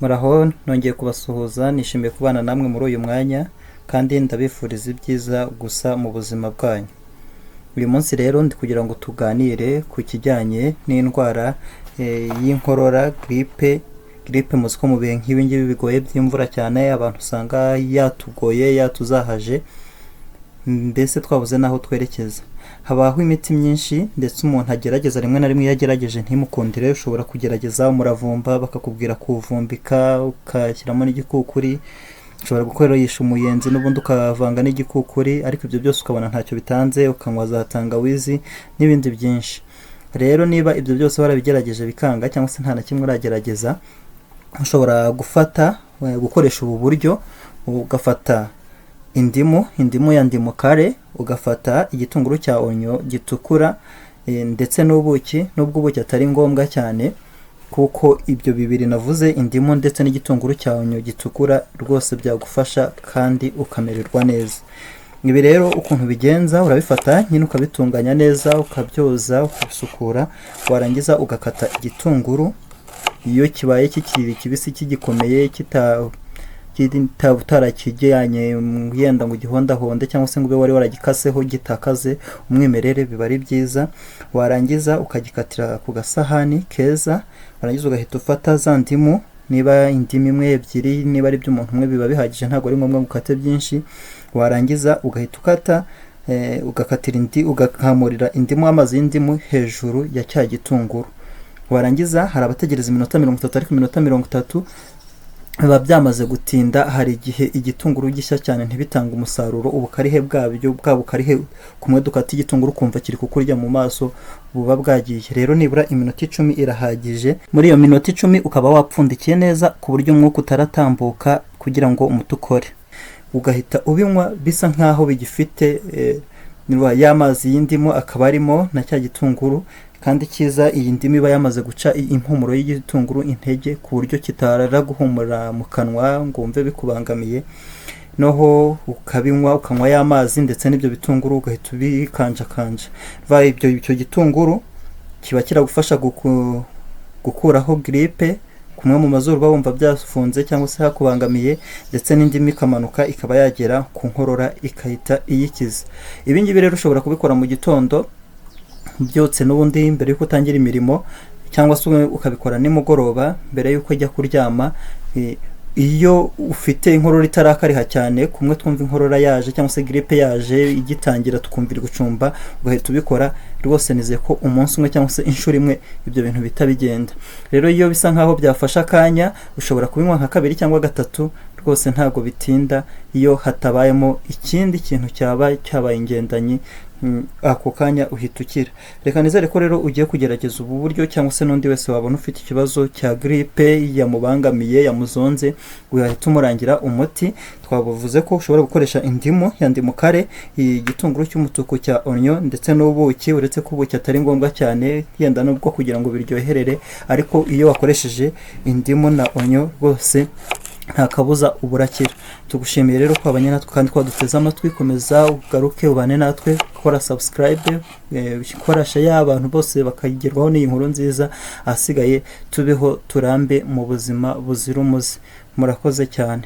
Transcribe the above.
Muraho nongeye kubasuhuza, nishimiye kubana namwe muri uyu mwanya kandi ndabifuriza ibyiza gusa mu buzima bwanyu. Uyu munsi rero ndi kugira ngo tuganire ku kijyanye n'indwara y'inkorora, grippe muzi ko mu bihe nk'ibi ngibi bigoye by'imvura cyane abantu usanga yatugoye yatuzahaje, mbese twabuze naho twerekeza. Habaho imiti myinshi ndetse umuntu agerageza rimwe na rimwe yagerageje ntimukundire. Ushobora kugerageza umuravumba bakakubwira kuvumbika ukashyiramo n'igikukuri, ushobora gukoresha umuyenzi n'ubundi ukavanga n'igikukuri, ariko ibyo byose ukabona ntacyo bitanze, ukanywa za tangawizi n'ibindi byinshi. Rero niba ibyo byose warabigerageje bikanga cyangwa se nta na kimwe uragerageza, ushobora gukoresha ubu buryo. Ugafata indimu ya ndimu kare, ugafata igitunguru cya onyo gitukura ndetse n'ubuki, nubwo ubuki atari ngombwa cyane kuko ibyo bibiri navuze, indimu ndetse n'igitunguru cya onyo gitukura, rwose byagufasha kandi ukamererwa neza. Ibi rero ukuntu bigenza, urabifata nyine ukabitunganya neza, ukabyoza, ukabisukura, warangiza ugakata igitunguru. Iyo kibaye kikiri kibisi kigikomeye utarakijyanye yenda ngo ugihondahonde cyangwa se ngo ube wari waragikaseho gitakaze umwimerere, biba ari byiza. Warangiza ukagikatira ku gasahani keza, warangiza ugahita ufata za ndimu, niba indimu imwe ebyiri, niba ari by'umuntu umwe biba bihagije, ntabwo ari ngombwa gukata byinshi. Warangiza ugahita ukata ugakamurira indimu, amazi y'indimu hejuru ya cya gitunguru. Warangiza hari abategereza iminota 30, ariko iminota 30 biba byamaze gutinda. Hari igihe igitunguru gishya cyane ntibitanga umusaruro, ubukarihe bwa bukarihe kumwe dukata igitunguru kumva kiri kukurya mu maso buba bwagiye. Rero nibura iminota 10 irahagije. Muri iyo minota 10 ukaba wapfundikiye neza ku buryo umwuka utaratambuka kugira ngo umuti ukore. Ugahita ubinywa bisa nkaho bigifite y'amazi y'indimu akaba arimo na cya gitunguru, kandi cyiza iyi ndimu iba yamaze guca impumuro y'igitunguru intege ku buryo kitarara guhumura mu kanwa ngo wumve bikubangamiye. Noho ukabinywa, ukanywa y'amazi ndetse n'ibyo bitunguru ugahita ubikanjakanja. Icyo gitunguru kiba kiragufasha gukuraho grippe, kumwe mu mazuru bumva byafunze cyangwa se hakubangamiye, ndetse n'indimi ikamanuka ikaba yagera ku nkorora ikahita iyikiza. Ibi ngibi rero ushobora kubikora mu gitondo byotse n'ubundi mbere yuko utangira imirimo, cyangwa se ukabikora nimugoroba mbere yuko ujya kuryama. Iyo ufite inkorora itarakariha cyane, kumwe twumva inkorora yaje cyangwa se grippe yaje igitangira tukumvira gucumba, ugahita ubikora, rwose nizeye ko umunsi umwe cyangwa se inshuro imwe ibyo bintu bita bigenda. Rero iyo bisa nkaho byafasha akanya, ushobora kubinywa nka 2 cyangwa 3, rwose ntago bitinda. Iyo hatabayemo ikindi kintu cyabaye ingendanyi, ako kanya uhita ukira. Reka nizere ko rero ugiye kugerageza ubu buryo, cyangwa se n'undi wese wabona ufite ikibazo cya grippe yamubangamiye yamuzonze, uhita umurangira umuti. Twavuze ko ushobora gukoresha indimu ya ndimu kare, igitunguru cy'umutuku cya onyo ndetse n'ubuki, uretse ko ubuki atari ngombwa cyane yenda nubwo kugira ngo biryoherere, ariko iyo wakoresheje indimu na onyo rwose nta kabuza uburakira. Tugushimiye rero ko abanye natwe kandi ko duteze amatwi. Komeza ugaruke ubane natwe, kora subscribe, kora share, abantu bose bakagerwaho n'iyi nkuru nziza. Ahasigaye tubeho turambe mu buzima buzira umuze. Murakoze cyane.